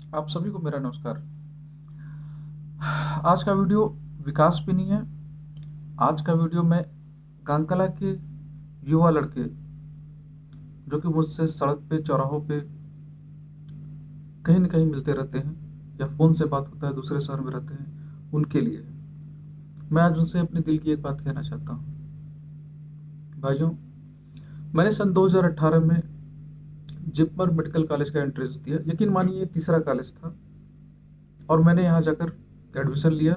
आप सभी को मेरा नमस्कार। आज का वीडियो विकास पे नहीं है। आज का वीडियो में कांकला के युवा लड़के जो कि मुझसे सड़क पे चौराहों पे कहीं न कहीं मिलते रहते हैं या फ़ोन से बात होता है, दूसरे शहर में रहते हैं, उनके लिए है। मैं आज उनसे अपने दिल की एक बात कहना चाहता हूँ। भाइयों, मैंने सन 2018 में जिपमर मेडिकल कॉलेज का एंट्रेंस दिया। यकीन मानिए ये तीसरा कॉलेज था और मैंने यहाँ जाकर एडमिशन लिया।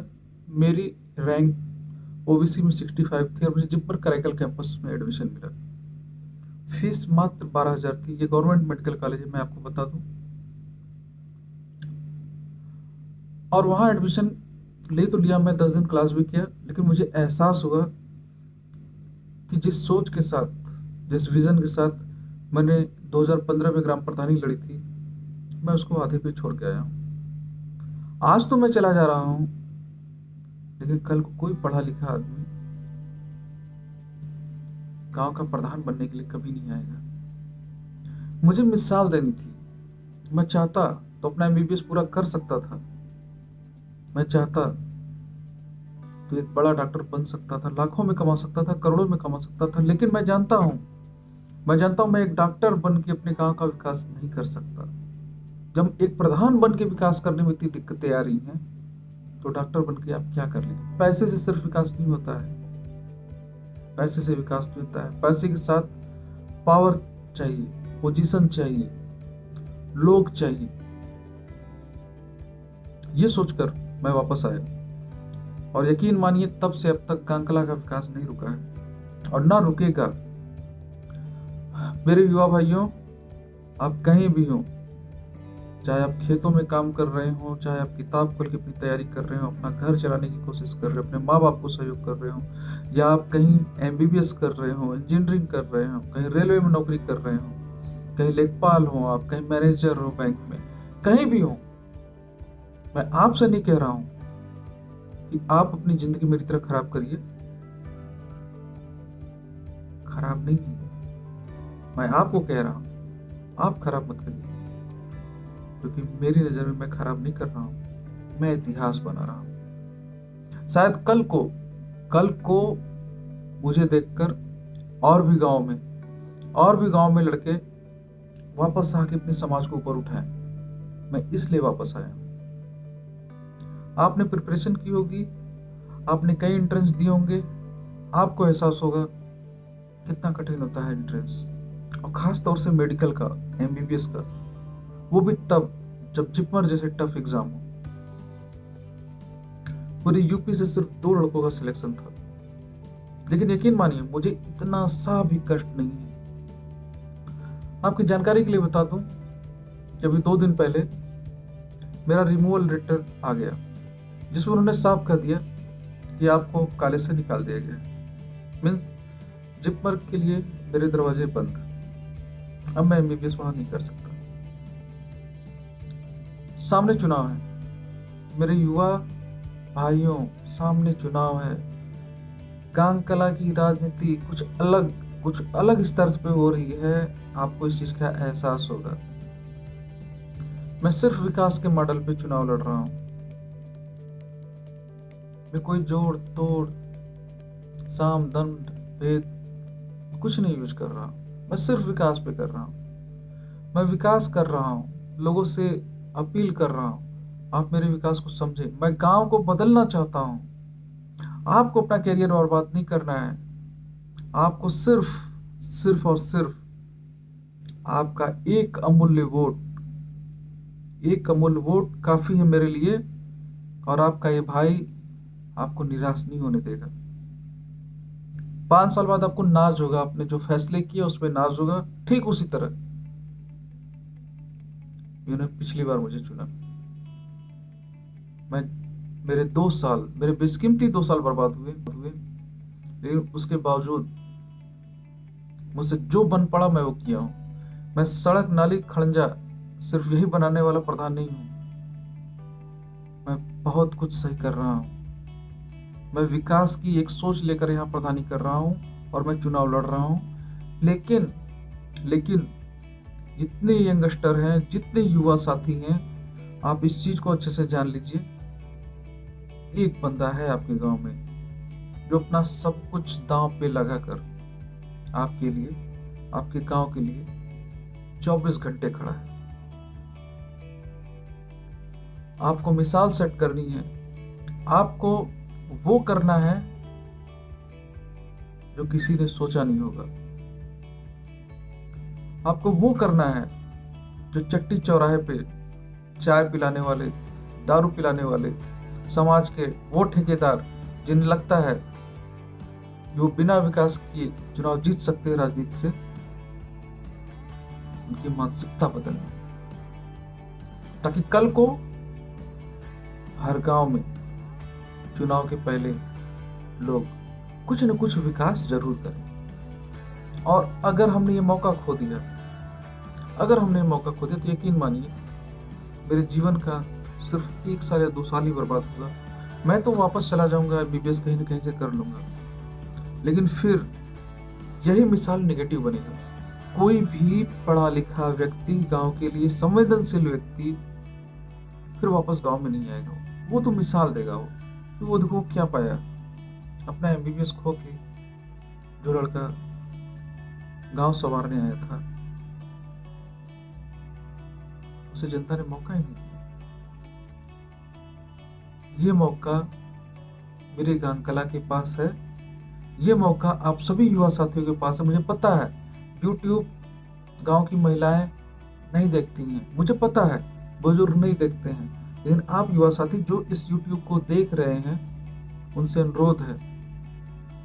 मेरी रैंक ओबीसी में 65 थी और मुझे जिपमर कराईकल कैंपस में एडमिशन मिला। फीस मात्र 12,000 थी। ये गवर्नमेंट मेडिकल कॉलेज है, मैं आपको बता दूं। और वहाँ एडमिशन ले तो लिया, मैं 10 दिन क्लास भी किया, लेकिन मुझे एहसास हुआ कि जिस सोच के साथ, जिस विजन के साथ मैंने 2015 में ग्राम प्रधानी लड़ी थी, मैं उसको आधे पे छोड़ के आया हूँ। आज तो मैं चला जा रहा हूँ, लेकिन कल को कोई पढ़ा लिखा आदमी गांव का प्रधान बनने के लिए कभी नहीं आएगा। मुझे मिसाल देनी थी। मैं चाहता तो अपना एमबीबीएस पूरा कर सकता था। मैं चाहता तो एक बड़ा डॉक्टर बन सकता था, लाखों में कमा सकता था, करोड़ों में कमा सकता था। लेकिन मैं जानता हूँ मैं एक डॉक्टर बन के अपने गांव का विकास नहीं कर सकता। जब एक प्रधान बन के विकास करने में इतनी दिक्कतें आ रही हैं, तो डॉक्टर बन के आप क्या कर लेंगे? पैसे से सिर्फ विकास नहीं होता है। पैसे से विकास नहीं होता है। पैसे के साथ पावर चाहिए, पोजीशन चाहिए, लोग चाहिए। ये सोचकर मैं वापस आया और यकीन मानिए तब से अब तक कांकला का विकास नहीं रुका है और ना रुकेगा। मेरे युवा भाइयों, आप कहीं भी हो, चाहे आप खेतों में काम कर रहे हो, चाहे आप किताब खोल के अपनी तैयारी कर रहे हो, अपना घर चलाने की कोशिश कर रहे हो, अपने माँ बाप को सहयोग कर रहे हो, या आप कहीं एमबीबीएस कर रहे हो, इंजीनियरिंग कर रहे हो, कहीं रेलवे में नौकरी कर रहे हो, कहीं लेखपाल हो, आप कहीं मैनेजर हो बैंक में, कहीं भी हो, मैं आपसे नहीं कह रहा हूँ कि आप अपनी जिंदगी मेरी तरह खराब करिए। खराब नहीं है, मैं आपको कह रहा हूँ आप खराब मत करिए, क्योंकि मेरी नज़र में मैं खराब नहीं कर रहा हूँ, मैं इतिहास बना रहा हूँ। शायद कल को मुझे देखकर और भी गांव में लड़के वापस आके अपने समाज को ऊपर उठाएं। मैं इसलिए वापस आया हूँ। आपने प्रिपरेशन की होगी, आपने कई एंट्रेंस दिए होंगे, आपको एहसास होगा कितना कठिन होता है एंट्रेंस, और खास तौर से मेडिकल का, एमबीबीएस का, वो भी तब जब जिपमर जैसे टफ एग्जाम हो। पूरी यूपी से सिर्फ 2 लड़कों का सिलेक्शन था, लेकिन यकीन मानिए मुझे इतना सा भी कष्ट नहीं है। आपकी जानकारी के लिए बता दूं कि अभी 2 दिन पहले मेरा रिमूवल लेटर आ गया, जिसमें उन्होंने साफ कर दिया कि आपको कॉलेज से निकाल दिया गया। मीन्स जिपमर के लिए मेरे दरवाजे बंद। अब मैं एमबीबीएस वहां नहीं कर सकता। सामने चुनाव है मेरे युवा भाइयों, सामने चुनाव है। कांकला की राजनीति कुछ अलग स्तर पे हो रही है। आपको इस चीज का एहसास होगा। मैं सिर्फ विकास के मॉडल पे चुनाव लड़ रहा हूँ। मैं कोई जोड़ तोड़, साम दंड भेद कुछ नहीं यूज कर रहा हूँ। मैं सिर्फ विकास पे कर रहा हूँ। मैं विकास कर रहा हूँ, लोगों से अपील कर रहा हूँ, आप मेरे विकास को समझे। मैं गांव को बदलना चाहता हूँ। आपको अपना कैरियर बर्बाद नहीं करना है। आपको सिर्फ सिर्फ और सिर्फ आपका एक अमूल्य वोट काफी है मेरे लिए। और आपका ये भाई आपको निराश नहीं होने देगा। 5 साल बाद आपको नाज होगा, आपने जो फैसले किए उस पर नाज होगा, ठीक उसी तरह इन्होंने पिछली बार मुझे चुना। मैं मेरे बेशकीमती 2 साल बर्बाद हुए, लेकिन उसके बावजूद मुझसे जो बन पड़ा मैं वो किया हूँ। मैं सड़क नाली खड़ंजा सिर्फ यही बनाने वाला प्रधान नहीं हूँ। मैं बहुत कुछ सही कर रहा हूँ। मैं विकास की एक सोच लेकर यहाँ प्रधानी कर रहा हूँ और मैं चुनाव लड़ रहा हूँ। लेकिन जितने यंगस्टर हैं, जितने युवा साथी हैं, आप इस चीज को अच्छे से जान लीजिए, एक बंदा है आपके गांव में जो अपना सब कुछ दांव पे लगाकर आपके लिए, आपके गांव के लिए 24 घंटे खड़ा है। आपको मिसाल सेट करनी है, आपको वो करना है जो किसी ने सोचा नहीं होगा। आपको वो करना है जो चट्टी चौराहे पे चाय पिलाने वाले, दारू पिलाने वाले समाज के वो ठेकेदार जिन्हें लगता है कि वो बिना विकास किए चुनाव जीत सकते हैं राजनीति से, उनकी मानसिकता बदलनी, ताकि कल को हर गांव में चुनाव के पहले लोग कुछ न कुछ विकास जरूर करें। और अगर हमने ये मौका खो दिया, तो यकीन मानिए मेरे जीवन का सिर्फ 1 साल या 2 साल ही बर्बाद होगा। मैं तो वापस चला जाऊंगा, एमबीबीएस कहीं ना कहीं से कर लूंगा, लेकिन फिर यही मिसाल नेगेटिव बनेगा। कोई भी पढ़ा लिखा व्यक्ति, गांव के लिए संवेदनशील व्यक्ति फिर वापस गांव में नहीं आएगा। वो तो मिसाल देगा कि वो देखो क्या पाया, अपना एमबीबीएस खो के जो लड़का गांव संवारने आया था उसे जनता ने मौका ही नहीं दिया। ये मौका मेरे गांव के पास है, ये मौका आप सभी युवा साथियों के पास है। मुझे पता है यूट्यूब गांव की महिलाएं नहीं देखती हैं, मुझे पता है बुजुर्ग नहीं देखते हैं, लेकिन आप युवा साथी जो इस यूट्यूब को देख रहे हैं, उनसे अनुरोध है,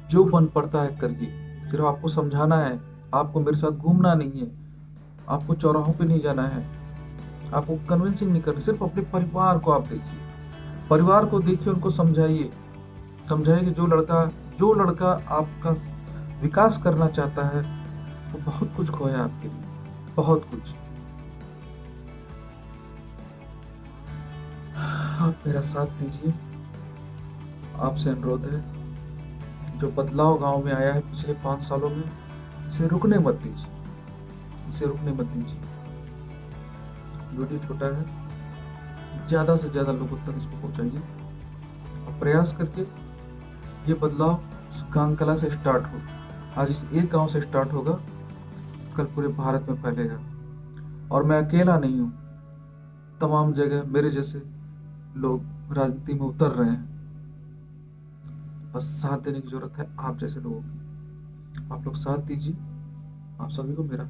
जो बन पड़ता है करिए। सिर्फ आपको समझाना है, आपको मेरे साथ घूमना नहीं है, आपको चौराहों पे नहीं जाना है, आपको कन्विंसिंग नहीं करना। सिर्फ अपने परिवार को आप देखिए, परिवार को देखिए, उनको समझाइए कि जो लड़का आपका विकास करना चाहता है वो बहुत कुछ खोया आपके लिए, बहुत कुछ। आप मेरा साथ दीजिए, आपसे अनुरोध है। जो बदलाव गांव में आया है पिछले 5 सालों में, इसे रुकने मत दीजिए, वीडियो छोटा है, ज्यादा से ज्यादा लोगों तक इसको पहुंचाइए और प्रयास करके ये बदलाव गांव से स्टार्ट हो। आज इस एक गांव से स्टार्ट होगा, कल पूरे भारत में फैलेगा। और मैं अकेला नहीं हूँ, तमाम जगह मेरे जैसे लोग राजनीति में उतर रहे हैं। बस साथ देने की जरूरत है आप जैसे लोगों की। आप लोग साथ दीजिए। आप सभी को मेरा